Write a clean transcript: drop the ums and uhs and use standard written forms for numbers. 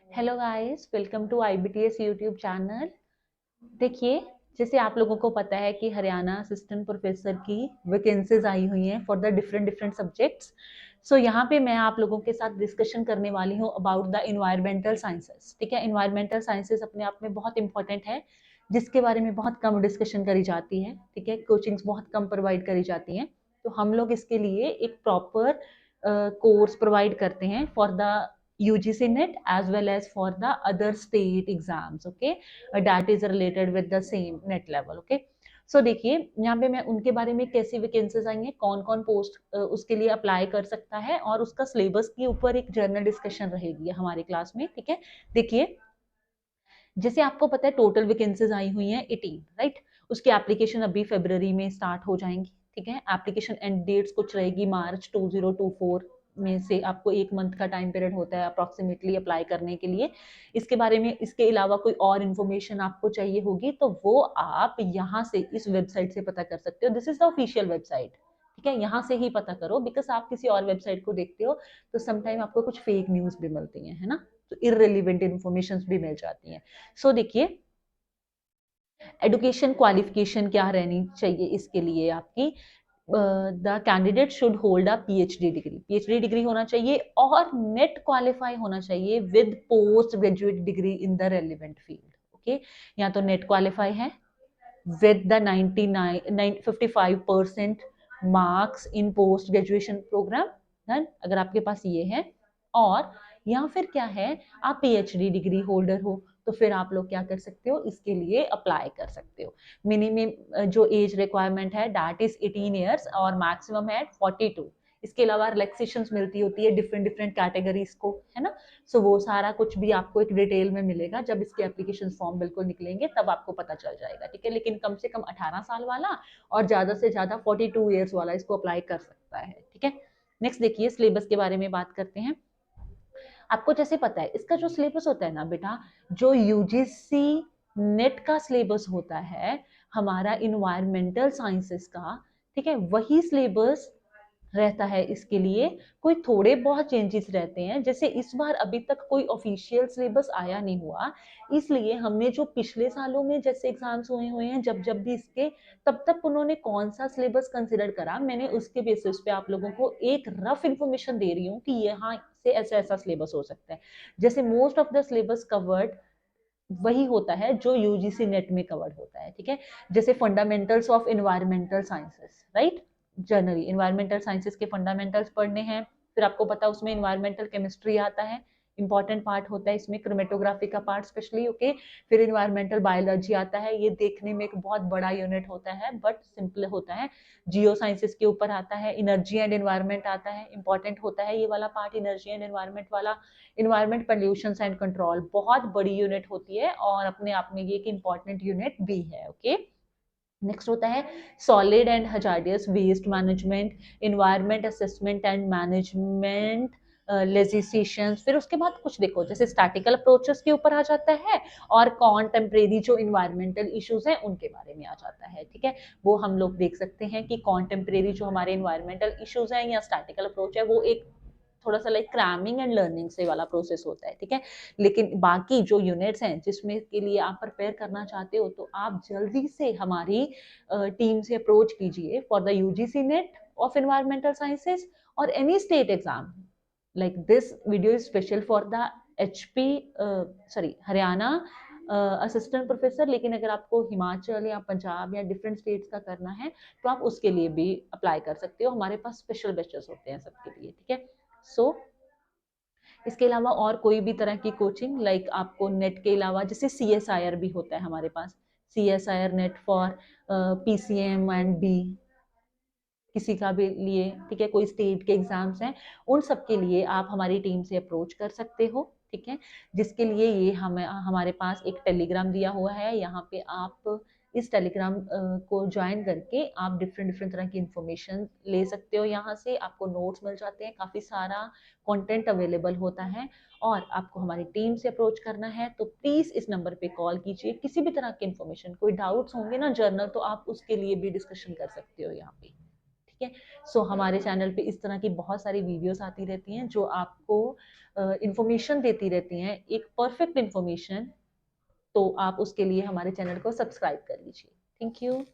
Hello guys, welcome to IBTS YouTube channel. देखिए, जैसे आप लोगों को पता है कि हरियाणा असिस्टेंट प्रोफेसर की वैकेंसीज आई हुई हैं for the different different subjects. So यहाँ पे मैं आप लोगों के साथ डिस्कशन करने वाली हूँ अबाउट द इन्वायरमेंटल साइंसेस। ठीक है, इन्वायरमेंटल साइंसेस अपने आप में बहुत इंपॉर्टेंट है, जिसके बारे में बहुत कम डिस्कशन करी जाती है। ठीक है, कोचिंग्स बहुत कम प्रोवाइड करी जाती हैं, तो हम लोग इसके लिए एक प्रॉपर कोर्स प्रोवाइड करते हैं for the UGC NET as well as for the other state exams, okay, that is related with the same NET level, okay। सो देखिए, यहाँ पे मैं उनके बारे में कैसी वैकेंसीज आई हैं, कौन कौन पोस्ट उसके लिए अप्लाई कर सकता है, और उसका सिलेबस के ऊपर एक जर्नल डिस्कशन रहेगी हमारी क्लास में। ठीक है, देखिए, जैसे आपको पता है टोटल वैकेंसीज आई हुई हैं 18, राइट। उसकी एप्लीकेशन अभी फरवरी में स्टार्ट हो जाएंगी। ठीक है, एप्लीकेशन एंड डेट्स कुछ रहेगी मार्च 2024 में से। आपको एक मंथ का टाइम पीरियड होता है अप्रोक्सीमेटली अप्लाई करने के लिए। इसके बारे में, इसके अलावा कोई और इन्फॉर्मेशन आपको चाहिए होगी तो वो आप यहाँ से इस वेबसाइट से पता कर सकते हो। This is the official website. ठीक है, यहाँ से ही पता करो, बिकॉज आप किसी और वेबसाइट को देखते हो तो समटाइम आपको कुछ फेक न्यूज भी मिलती है ना, तो इररिलेवेंट इन्फॉर्मेशन भी मिल जाती हैं। सो देखिए, एडुकेशन क्वालिफिकेशन क्या रहनी चाहिए इसके लिए आपकी। The candidate should hold a PhD degree, PhD degree होना चाहिए, और नेट क्वालिफाई होना चाहिए with post graduate degree in the relevant field. Okay, या तो नेट क्वालिफाई है with the 55% marks in post graduation program, अगर आपके पास ये है, और या फिर क्या है, आप पीएचडी डिग्री होल्डर हो, तो फिर आप लोग क्या कर सकते हो, इसके लिए अप्लाई कर सकते हो। मिनिमम जो एज रिक्वायरमेंट है दैट इज 18 ईयर्स और मैक्सिमम है 42। इसके अलावा रिलैक्सेशन मिलती होती है डिफरेंट डिफरेंट कैटेगरीज को, है ना। सो वो सारा कुछ भी आपको एक डिटेल में मिलेगा, जब इसके एप्लीकेशन फॉर्म बिल्कुल निकलेंगे तब आपको पता चल जाएगा। ठीक है, लेकिन कम से कम 18 साल वाला और ज्यादा से ज्यादा 42 ईयर्स वाला इसको अप्लाई कर सकता है। ठीक है, नेक्स्ट देखिए, सिलेबस के बारे में बात करते हैं। आपको जैसे पता है इसका जो सिलेबस होता है ना बेटा, जो यूजीसी नेट का सिलेबस होता है हमारा इन्वायरमेंटल साइंसेस का, ठीक है, वही सिलेबस रहता है इसके लिए। कोई थोड़े बहुत चेंजेस रहते हैं, जैसे इस बार अभी तक कोई ऑफिशियल सिलेबस आया नहीं हुआ, इसलिए हमने जो पिछले सालों में जैसे एग्जाम्स हुए हुए हैं जब जब भी इसके, तब तक उन्होंने कौन सा सिलेबस कंसिडर करा, मैंने उसके बेसिस पे आप लोगों को एक रफ इंफॉर्मेशन दे रही हूँ कि यहाँ से ऐसा ऐसा सिलेबस हो सकता है। जैसे most of the syllabus covered वही होता है जो यूजीसी नेट में कवर्ड होता है। ठीक है, जैसे fundamentals of environmental sciences, right. Generally environmental sciences के फंडामेंटल्स पढ़ने हैं, फिर आपको पता उसमें इन्वायरमेंटल केमिस्ट्री आता है, इंपॉर्टेंट पार्ट होता है इसमें, क्रोमेटोग्राफी का पार्ट स्पेशली। ओके, फिर इन्वायरमेंटल बायोलॉजी आता है, ये देखने में एक बहुत बड़ा यूनिट होता है बट सिंपल होता है। जियो साइंसेस के ऊपर आता है, एनर्जी एंड एनवायरमेंट आता है, इंपॉर्टेंट होता है ये वाला पार्ट, एनर्जी एंड एनवायरमेंट वाला। इन्वायरमेंट पोल्यूशन एंड कंट्रोल बहुत बड़ी यूनिट होती है और अपने आप में ये एक इंपॉर्टेंट यूनिट भी है। ओके, नेक्स्ट होता है solid and hazardous waste management, environment assessment and management, legislation. फिर उसके बाद कुछ देखो, जैसे स्टैटिकल अप्रोचेस के ऊपर आ जाता है, और कॉन्टेम्परेरी जो इन्वायरमेंटल इश्यूज हैं उनके बारे में आ जाता है। ठीक है, वो हम लोग देख सकते हैं कि कॉन्टेम्परेरी जो हमारे इन्वायरमेंटल इश्यूज हैं या स्टैटिकल अप्रोच है, वो एक थोड़ा सा लाइक क्रैमिंग एंड लर्निंग से वाला प्रोसेस होता है। ठीक है, लेकिन बाकी जो यूनिट्स हैं जिसमें के लिए आप प्रिपेयर करना चाहते हो, तो आप जल्दी से हमारी टीम से अप्रोच कीजिए for the UGC NET of environmental sciences और any state exam. Like this video is special for the HP, sorry, Haryana assistant professor, लेकिन अगर आपको हिमाचल या पंजाब या डिफरेंट स्टेट्स का करना है तो आप उसके लिए भी अप्लाई कर सकते हो, हमारे पास स्पेशल बैचेस होते हैं सबके लिए। ठीक है, सो इसके अलावा और कोई भी तरह की कोचिंग, लाइक आपको नेट के अलावा जैसे CSIR भी होता है हमारे पास, CSIR net for PCM and B, किसी का भी लिए। ठीक है, कोई स्टेट के एग्जाम्स हैं, उन सब के लिए आप हमारी टीम से अप्रोच कर सकते हो। ठीक है, जिसके लिए ये हमारे पास एक टेलीग्राम दिया हुआ है, यहाँ पे आप इस टेलीग्राम को ज्वाइन करके आप डिफरेंट डिफरेंट तरह की इंफॉर्मेशन ले सकते हो। यहाँ से आपको नोट्स मिल जाते हैं, काफ़ी सारा कंटेंट अवेलेबल होता है। और आपको हमारी टीम से अप्रोच करना है तो प्लीज़ इस नंबर पे कॉल कीजिए, किसी भी तरह की इंफॉर्मेशन, कोई डाउट्स होंगे ना जर्नल, तो आप उसके लिए भी डिस्कशन कर सकते हो यहाँ पे। ठीक है। सो हमारे चैनल पे इस तरह की बहुत सारी वीडियोस आती रहती हैं जो आपको इंफॉर्मेशन देती रहती हैं, एक परफेक्ट इंफॉर्मेशन। तो आप उसके लिए हमारे चैनल को सब्सक्राइब कर लीजिए। Thank you.